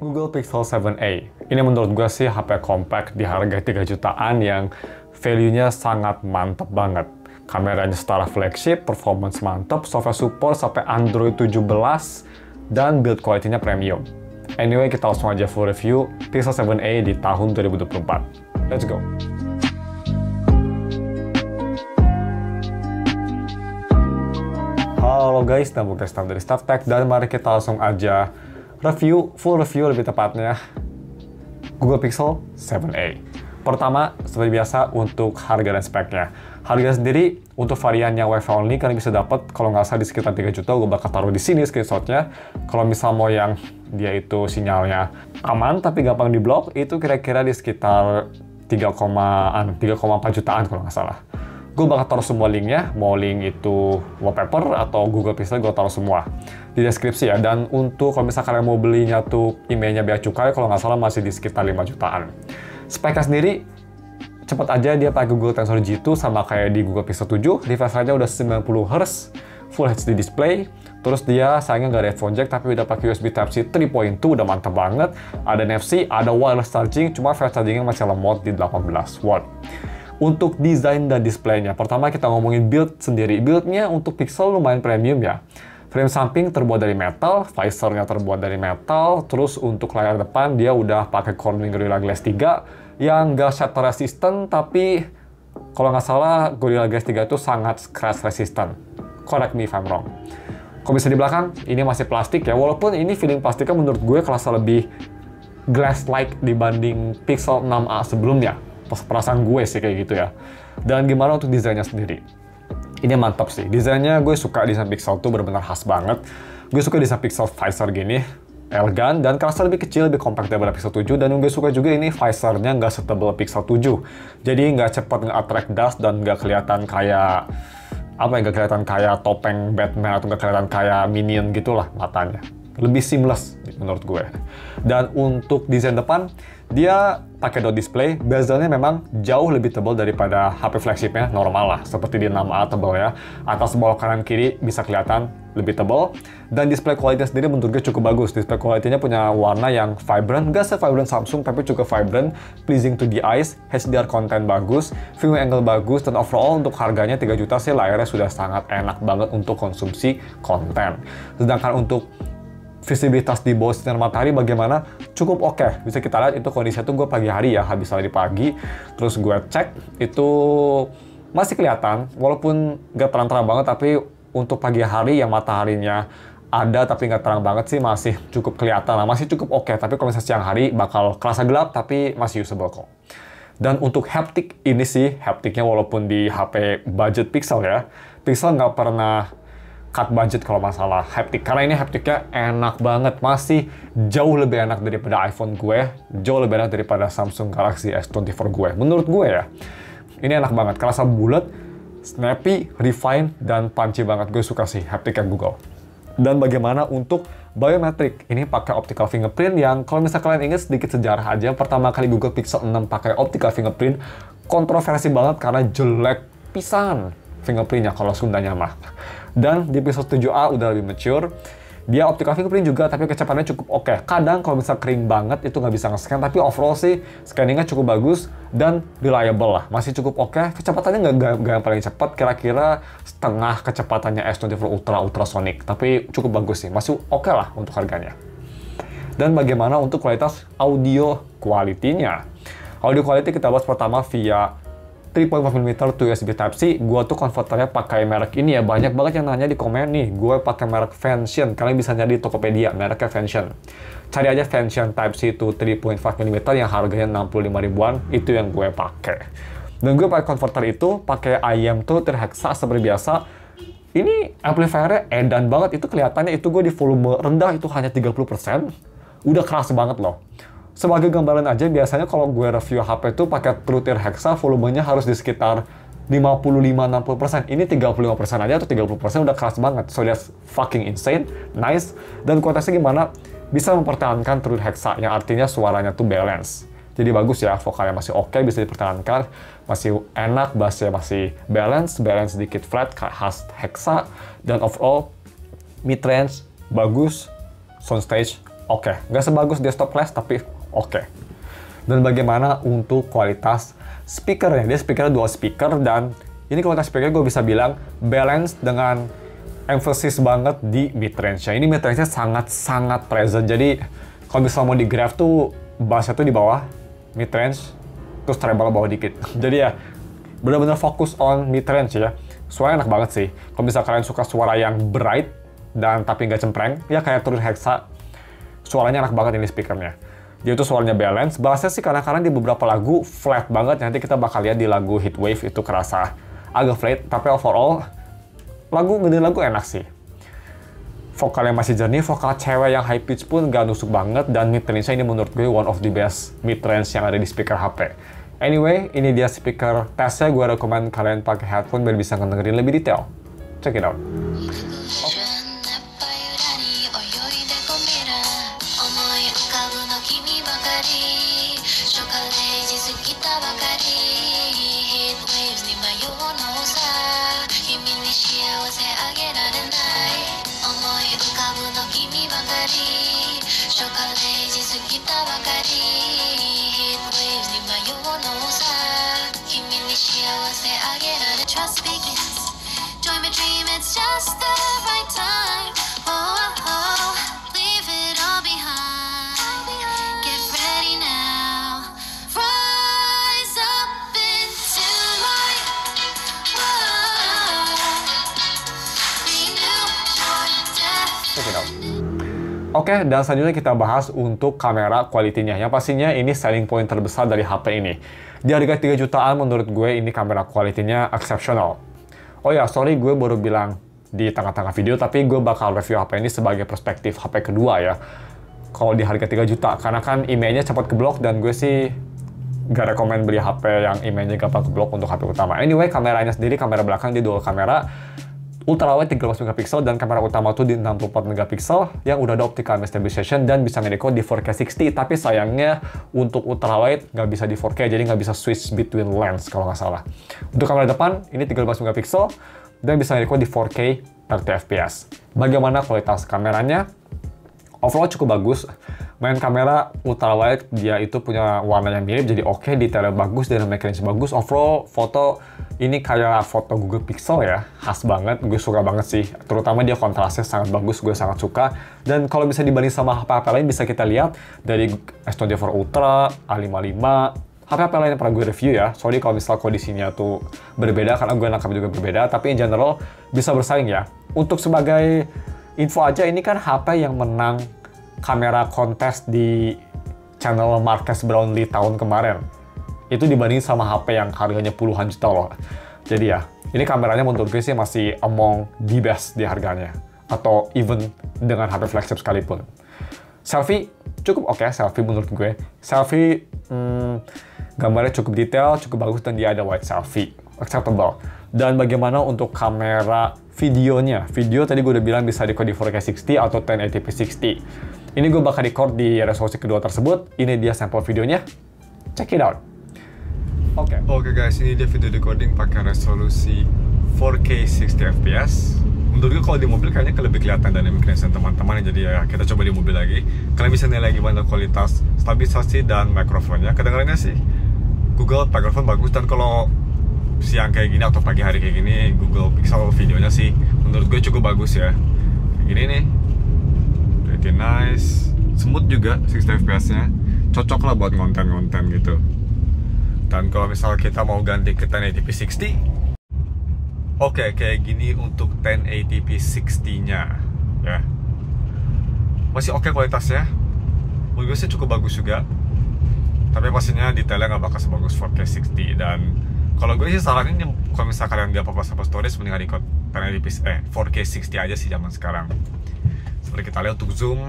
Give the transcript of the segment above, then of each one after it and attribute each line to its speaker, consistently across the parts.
Speaker 1: Google Pixel 7a. Ini menurut gue sih HP compact di harga 3 jutaan yang value-nya sangat mantap banget. Kameranya setara flagship, performance mantap, software support sampai Android 17, dan build quality-nya premium. Anyway, kita langsung aja full review Pixel 7a di tahun 2024. Let's go! Halo guys, nama gue Staff dari Staff Tech, dan mari kita langsung aja full review lebih tepatnya Google Pixel 7a. Pertama, seperti biasa untuk harga dan speknya. Harga sendiri untuk varian yang WiFi only kalian bisa dapat kalau nggak salah di sekitar 3 juta. Gue bakal taruh di sini screenshotnya. Kalau misal mau yang dia itu sinyalnya aman tapi gampang diblok, itu kira-kira di sekitar 3,4 jutaan kalau nggak salah. Gue bakal taruh semua linknya, mau link itu wallpaper atau Google Pixel, gue taruh semua di deskripsi ya. Dan untuk kalau misalkan kalian mau belinya tuh emailnya bea cukai, kalau nggak salah masih di sekitar 5 jutaan. Speknya sendiri, cepet aja dia pakai Google Tensor G2 sama kayak di Google Pixel 7. Refresh rate-nya udah 90Hz, Full HD display. Terus dia sayangnya nggak ada headphone jack, tapi udah pakai USB Type-C 3.2, udah mantap banget. Ada NFC, ada wireless charging, cuma fast chargingnya masih lemot di 18 watt. Untuk desain dan displaynya, pertama kita ngomongin build sendiri. Build-nya untuk Pixel lumayan premium ya. Frame samping terbuat dari metal, visornya terbuat dari metal, terus untuk layar depan dia udah pakai Corning Gorilla Glass 3 yang nggak shatter resistant, tapi kalau nggak salah Gorilla Glass 3 itu sangat crash resistant. Correct me if I'm wrong. Kalau bisa di belakang, ini masih plastik ya, walaupun ini feeling plastiknya menurut gue kerasa lebih glass-like dibanding Pixel 6a sebelumnya. Perasaan gue sih kayak gitu ya. Dan gimana untuk desainnya sendiri? Ini mantap sih. Desainnya gue suka, desain Pixel tuh benar-benar khas banget. Gue suka desain Pixel visor gini, elegan, dan kerasa lebih kecil, lebih compact daripada Pixel 7. Dan gue suka juga ini visornya nggak setebal Pixel 7. Jadi nggak cepat nge-attract dust dan nggak kelihatan kayak nggak kelihatan kayak topeng Batman atau nggak kelihatan kayak Minion gitulah matanya. Lebih seamless menurut gue. Dan untuk desain depan, dia pakai dot display, bezelnya memang jauh lebih tebal daripada HP flagshipnya normal lah, seperti di 6a tebal ya. Atas bawah kanan kiri bisa kelihatan lebih tebal, dan display quality sendiri menurut gue cukup bagus. Display quality-nya punya warna yang vibrant, nggak se-vibrant Samsung, tapi cukup vibrant, pleasing to the eyes, HDR content bagus, view angle bagus, dan overall untuk harganya 3 juta sih layarnya sudah sangat enak banget untuk konsumsi konten. Sedangkan untuk visibilitas di bawah sinar matahari bagaimana? Cukup oke. Bisa kita lihat itu kondisinya tuh gue pagi hari ya, habis lari pagi. Terus gue cek, itu masih kelihatan. Walaupun nggak terang-terang banget, tapi untuk pagi hari yang mataharinya ada tapi nggak terang banget sih masih cukup kelihatan lah. Masih cukup oke. Tapi kalau misalnya siang hari bakal kerasa gelap, tapi masih usable kok. Dan untuk haptic ini sih, hapticnya walaupun di HP budget Pixel ya, Pixel nggak pernah cut budget kalau masalah haptic, karena ini hapticnya enak banget, masih jauh lebih enak daripada iPhone gue, jauh lebih enak daripada Samsung Galaxy S24 gue, menurut gue ya. Ini enak banget, kerasa bulat, snappy, refine, dan punchy banget. Gue suka sih hapticnya Google. Dan bagaimana untuk biometric? Ini pakai optical fingerprint yang kalau misalnya kalian ingat sedikit sejarah aja, pertama kali Google Pixel 6 pakai optical fingerprint, kontroversi banget karena jelek pisan fingerprintnya kalau Sundanya mah. Dan di Pixel 7a udah lebih mature. Dia optical fingerprint juga, tapi kecepatannya cukup oke. Kadang kalau misalnya kering banget itu nggak bisa nge-scan, tapi overall sih scanningnya cukup bagus dan reliable lah. Masih cukup oke. Kecepatannya nggak yang paling cepat, kira-kira setengah kecepatannya S24 ultrasonic. Tapi cukup bagus sih, masih oke lah untuk harganya. Dan bagaimana untuk kualitas audio quality-nya? Audio quality kita bahas pertama via 3.5mm to USB Type-C. Gue tuh konverternya pakai merek ini ya. Banyak banget yang nanya di komen nih. Gue pakai merek Vention. Kalian bisa nyari di Tokopedia, mereknya Vention. Cari aja Vention Type-C to 3.5mm yang harganya 65 ribuan. Itu yang gue pakai. Dan gue pakai konverter itu pakai IM2 3hexa seperti biasa. Ini amplifiernya edan banget. Itu kelihatannya itu gue di volume rendah itu hanya 30%. Udah keras banget loh. Sebagai gambaran aja, biasanya kalau gue review HP itu pakai True Hexa, volumenya harus di sekitar 55-60%. Ini 35% aja atau 30% udah keras banget. So that's fucking insane, nice. Dan kualitasnya gimana? Bisa mempertahankan True Hexa, yang artinya suaranya tuh balance. Jadi bagus ya, vokalnya masih oke, bisa dipertahankan. Masih enak, bassnya masih balance sedikit flat, khas Hexa. Dan overall, mid-range, bagus. Soundstage oke. Nggak sebagus desktop class, tapi oke. Dan bagaimana untuk kualitas speakernya? Dia speakernya dual speaker, dan ini kualitas speaker gue bisa bilang balance dengan emphasis banget di mid-range-nya. Ini mid-range-nya sangat-sangat present. Jadi kalau misalnya mau di graph tuh bassnya tuh di bawah, mid-range, terus treble bawah dikit. Jadi ya benar-benar fokus on mid-range ya. Suaranya enak banget sih. Kalau misalnya kalian suka suara yang bright dan tapi nggak cempreng, ya kayak Turun Hexa, suaranya enak banget ini speakernya. Dia tuh suaranya balance. Bassnya sih kadang-kadang di beberapa lagu flat banget. Nanti kita bakal lihat di lagu Heatwave itu kerasa agak flat. Tapi overall, ngedengerin lagu enak sih. Vokalnya masih jernih, vokal cewek yang high pitch pun gak nusuk banget. Dan mid-range-nya ini menurut gue one of the best mid-range yang ada di speaker HP. Anyway, ini dia speaker tesnya. Gue rekomen kalian pakai headphone biar bisa ngedengerin lebih detail. Check it out.
Speaker 2: Trust begins. Join my dream, it's just the right time. Oh, oh, oh. Leave it all behind. Get ready now. Rise up into light. Whoa. Renew your death.
Speaker 1: Check it out. Oke, dan selanjutnya kita bahas untuk kamera kualitinya. Yang pastinya ini selling point terbesar dari HP ini. Di harga 3 jutaan menurut gue ini kamera kualitinya eksepsional. Oh ya, sorry gue baru bilang di tengah-tengah video, tapi gue bakal review HP ini sebagai perspektif HP kedua ya. Kalau di harga 3 juta, karena kan emailnya cepat keblok dan gue sih gak rekomen beli HP yang emailnya gampang keblok untuk HP utama. Anyway, kameranya sendiri, kamera belakang di dual kamera. Ultrawide 13 megapiksel dan kamera utama tuh di 64 megapiksel yang udah ada optical image stabilization dan bisa nge-record di 4K 60, tapi sayangnya untuk ultrawide nggak bisa di 4K, jadi nggak bisa switch between lens kalau nggak salah. Untuk kamera depan ini 13 megapiksel dan bisa nge-record di 4K 30 fps. Bagaimana kualitas kameranya? Overall cukup bagus. Main kamera ultrawide dia itu punya warna yang mirip, jadi oke, detailnya bagus, dynamic range bagus. Overall foto ini kayak foto Google Pixel ya, khas banget, gue suka banget sih. Terutama dia kontrasnya sangat bagus, gue sangat suka. Dan kalau bisa dibanding sama HP-HP lain, bisa kita lihat dari S24 Ultra, A55, HP-HP lain yang pernah gue review ya. Sorry kalau misal kondisinya tuh berbeda, karena gue nangkap juga berbeda, tapi in general bisa bersaing ya. Untuk sebagai info aja, ini kan HP yang menang kamera kontes di channel Marques Brownlee tahun kemarin. Itu dibanding sama HP yang harganya puluhan juta loh. Jadi ya, ini kameranya menurut gue sih masih among the best di harganya. Atau even dengan HP flagship sekalipun. Selfie, cukup oke selfie menurut gue. Selfie, gambarnya cukup detail, cukup bagus, dan dia ada wide selfie. Acceptable. Dan bagaimana untuk kamera videonya? Video tadi gue udah bilang bisa record di 4K 60 atau 1080p 60. Ini gue bakal record di resolusi kedua tersebut. Ini dia sampel videonya. Check it out. Oke guys, ini dia video recording pakai resolusi 4K 60 fps. Menurut gue kalau di mobil kayaknya lebih kelihatan dynamic range teman-teman, jadi ya kita coba di mobil lagi. Kalian bisa nilai gimana kualitas stabilisasi dan mikrofonnya. Kedengarannya sih Google mikrofon bagus, dan kalau siang kayak gini atau pagi hari kayak gini, Google Pixel videonya sih menurut gue cukup bagus ya. Kayak gini nih, pretty nice, smooth juga 60 fps nya, cocok lah buat konten-konten gitu. Dan kalau misal kita mau ganti ke 1080p 60, oke, kayak gini untuk 1080p 60 nya ya, masih oke kualitasnya. Menurut gue sih cukup bagus juga, tapi pastinya detailnya nggak bakal sebagus 4K 60. Dan kalau gue sih saranin, kalau misal kalian nggak apa-apa sama storage, mendingan record 4K 60 aja sih zaman sekarang. Seperti kita lihat untuk zoom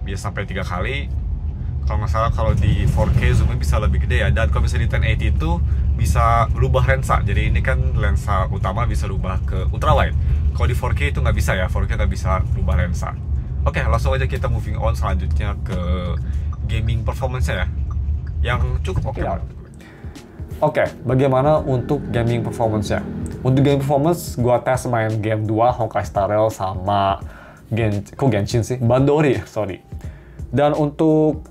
Speaker 1: bisa sampai 3 kali. Kalau nggak salah kalau di 4K zoomnya bisa lebih gede ya. Dan kalau misalnya di 1080 itu bisa berubah lensa. Jadi ini kan lensa utama bisa berubah ke ultrawide. Kalau di 4K itu nggak bisa ya, 4K nggak bisa berubah lensa. Oke, langsung aja kita moving on selanjutnya ke gaming performance-nya ya, yang cukup oke. Oke, bagaimana untuk gaming performance-nya? Untuk gaming performance, gua tes main game 2 Honkai Star Rail sama Genshin sih? Bandori, sorry. Dan untuk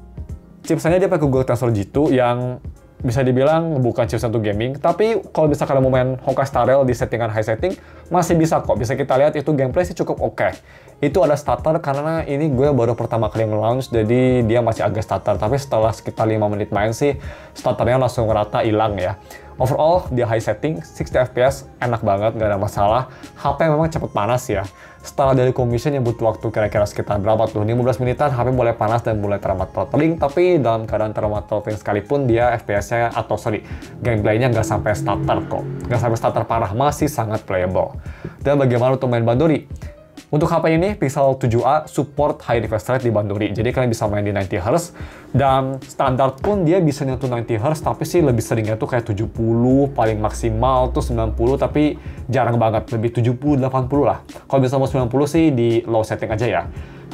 Speaker 1: chipsetnya dia pakai Google Tensor G2 yang bisa dibilang bukan chipset untuk gaming, tapi kalau bisa kalian mau main Honkai Star Rail di settingan high setting, masih bisa kok. Bisa kita lihat itu gameplay sih cukup oke. Itu ada stutter karena ini gue baru pertama kali nge-launch, jadi dia masih agak stutter. Tapi setelah sekitar 5 menit main sih, stutternya langsung rata hilang ya. Overall, di high setting, 60 fps, enak banget, nggak ada masalah. HP memang cepet panas ya. Setelah dari commission yang butuh waktu kira-kira sekitar berapa tuh? 15 menitan, HP mulai panas dan mulai terlambat throttling. Tapi dalam keadaan terlambat throttling sekalipun, dia FPS-nya, gameplaynya nggak sampai stutter kok. Nggak sampai stutter parah, masih sangat playable. Dan bagaimana untuk main Bandori? Untuk HP ini, Pixel 7a support high refresh rate di Bandori. Jadi kalian bisa main di 90Hz. Dan standar pun dia bisa nyentuh 90Hz, tapi sih lebih seringnya tuh kayak 70, paling maksimal tuh 90, tapi jarang banget. Lebih 70, 80 lah. Kalau bisa mau 90 sih di low setting aja ya.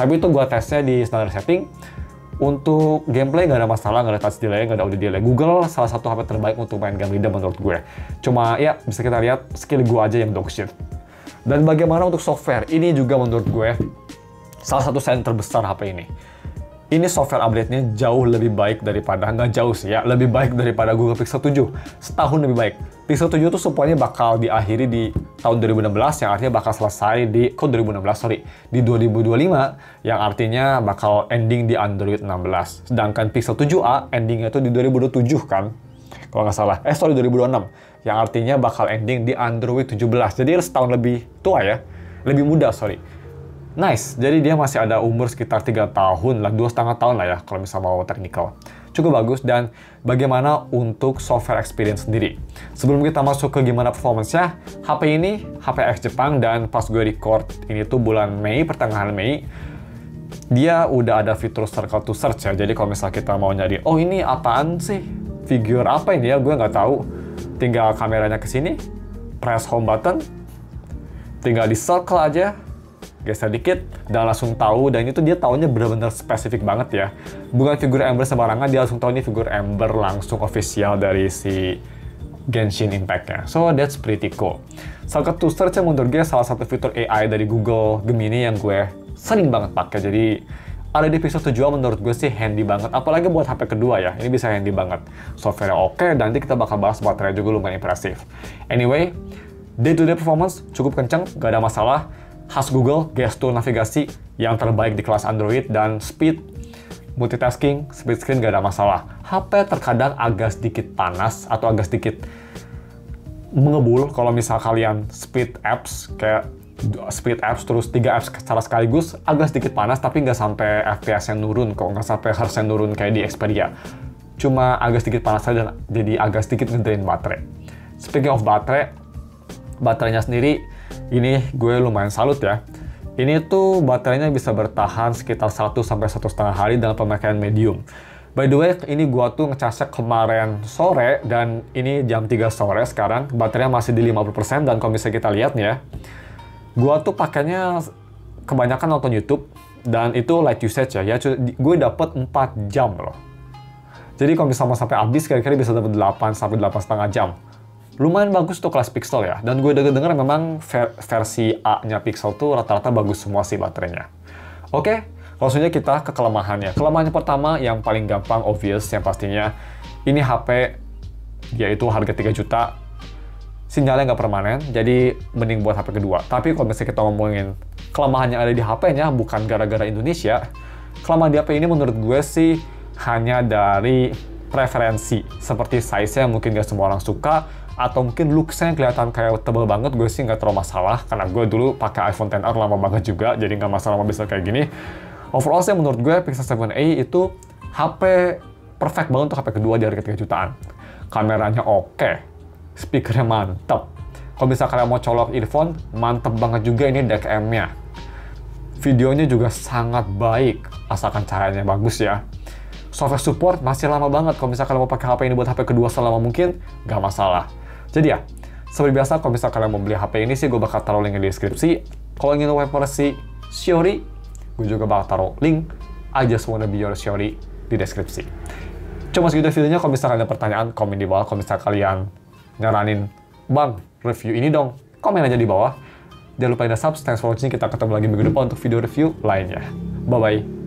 Speaker 1: Tapi itu gua tesnya di standar setting. Untuk gameplay nggak ada masalah, nggak ada touch delay, nggak ada audio delay. Google salah satu HP terbaik untuk main game leader menurut gue. Cuma ya, bisa kita lihat skill gue aja yang dog shit. Dan bagaimana untuk software? Ini juga menurut gue salah satu sayang terbesar HP ini. Ini software update-nya jauh lebih baik daripada, nggak jauh sih ya, lebih baik daripada Google Pixel 7. Setahun lebih baik. Pixel 7 tuh supportnya bakal diakhiri di tahun 2016, yang artinya bakal selesai di, di 2025, yang artinya bakal ending di Android 16. Sedangkan Pixel 7a endingnya tuh di 2027 kan? Kalau nggak salah. 2026. Yang artinya bakal ending di Android 17. Jadi setahun lebih tua ya. Lebih muda, Nice, jadi dia masih ada umur sekitar 3 tahun lah, 2,5 tahun lah ya, kalau misalnya mau technical. Cukup bagus. Dan bagaimana untuk software experience sendiri? Sebelum kita masuk ke gimana performance-nya, HP ini HP X Jepang, dan pas gue record ini tuh bulan Mei, pertengahan Mei, dia udah ada fitur circle to search ya. Jadi kalau misalnya kita mau nyari, oh ini apaan sih? Figure apa ini ya? Gue nggak tahu. Tinggal kameranya ke sini, press home button, tinggal di circle aja, geser dikit, dan langsung tahu. Dan itu dia tahunya benar-benar spesifik banget ya. Bukan figur Ember sembarangan, dia langsung tahu ini figur Ember langsung official dari si Genshin Impact-nya. So that's pretty cool. Circle to search yang menurut gue salah satu fitur AI dari Google Gemini yang gue sering banget pakai. Jadi ada di Pixel 7a menurut gue sih handy banget, apalagi buat HP kedua ya, ini bisa handy banget. Software-nya oke, dan nanti kita bakal bahas baterai juga lumayan impresif. Anyway, day-to-day performance cukup kenceng, gak ada masalah. Khas Google, gestur navigasi yang terbaik di kelas Android, dan speed, multitasking, split screen gak ada masalah. HP terkadang agak sedikit panas, atau agak sedikit mengebul kalau misal kalian speed apps, kayak speed apps terus 3 apps secara sekaligus, agak sedikit panas, tapi nggak sampai FPS yang nurun kok, nggak sampai hertz yang nurun kayak di Xperia. Cuma agak sedikit panas saja, dan jadi agak sedikit ngedrain baterai. Speaking of baterai, baterainya sendiri, ini gue lumayan salut ya. Ini tuh baterainya bisa bertahan sekitar 1-1,5 hari dalam pemakaian medium. By the way, ini gua tuh ngecasnya kemarin sore, dan ini jam 3 sore sekarang, baterainya masih di 50%, dan kalau misalnya kita lihat nih ya, gua tuh pakainya kebanyakan nonton YouTube, dan itu light usage ya, gue dapet 4 jam loh. Jadi kalau misalnya mau sampai habis, kira-kira bisa dapat 8 sampai 8,5 jam. Lumayan bagus tuh kelas Pixel ya, dan gue denger memang versi A-nya Pixel tuh rata-rata bagus semua sih baterainya. Oke, langsung aja kita ke kelemahannya. Kelemahannya pertama, yang paling gampang, obvious, yang pastinya, ini HP, yaitu harga 3 juta, sinyalnya nggak permanen, jadi mending buat HP kedua. Tapi kalau misalnya kita ngomongin kelemahan yang ada di HP-nya, bukan gara-gara Indonesia, kelemahan di HP ini menurut gue sih hanya dari preferensi. Seperti size-nya mungkin nggak semua orang suka, atau mungkin looks-nya yang kelihatan kayak tebal banget, gue sih nggak terlalu masalah, karena gue dulu pakai iPhone XR lama banget juga, jadi nggak masalah bisa kayak gini. Overall sih menurut gue Pixel 7a itu HP perfect banget untuk HP kedua di harga 3 jutaan. Kameranya oke. Speakernya mantep. Kalau misalnya kalian mau colok earphone, mantep banget juga ini DKM-nya. Videonya juga sangat baik, asalkan cahayanya bagus ya. Software support masih lama banget. Kalau misalnya kalian mau pakai HP ini buat HP kedua selama mungkin, nggak masalah. Jadi ya, seperti biasa kalau misalnya kalian mau beli HP ini sih, gue bakal taruh link di deskripsi. Kalau ingin web versi Xiaomi, gue juga bakal taruh link I just wanna be your Xiaomi di deskripsi. Cuma segitu videonya. Kalau misalnya ada pertanyaan, komen di bawah. Kalau misalnya kalian nyaranin, bang, review ini dong, komen aja di bawah. Jangan lupa subscribe, thanks for watching. Kita ketemu lagi minggu depan untuk video review lainnya. Bye-bye.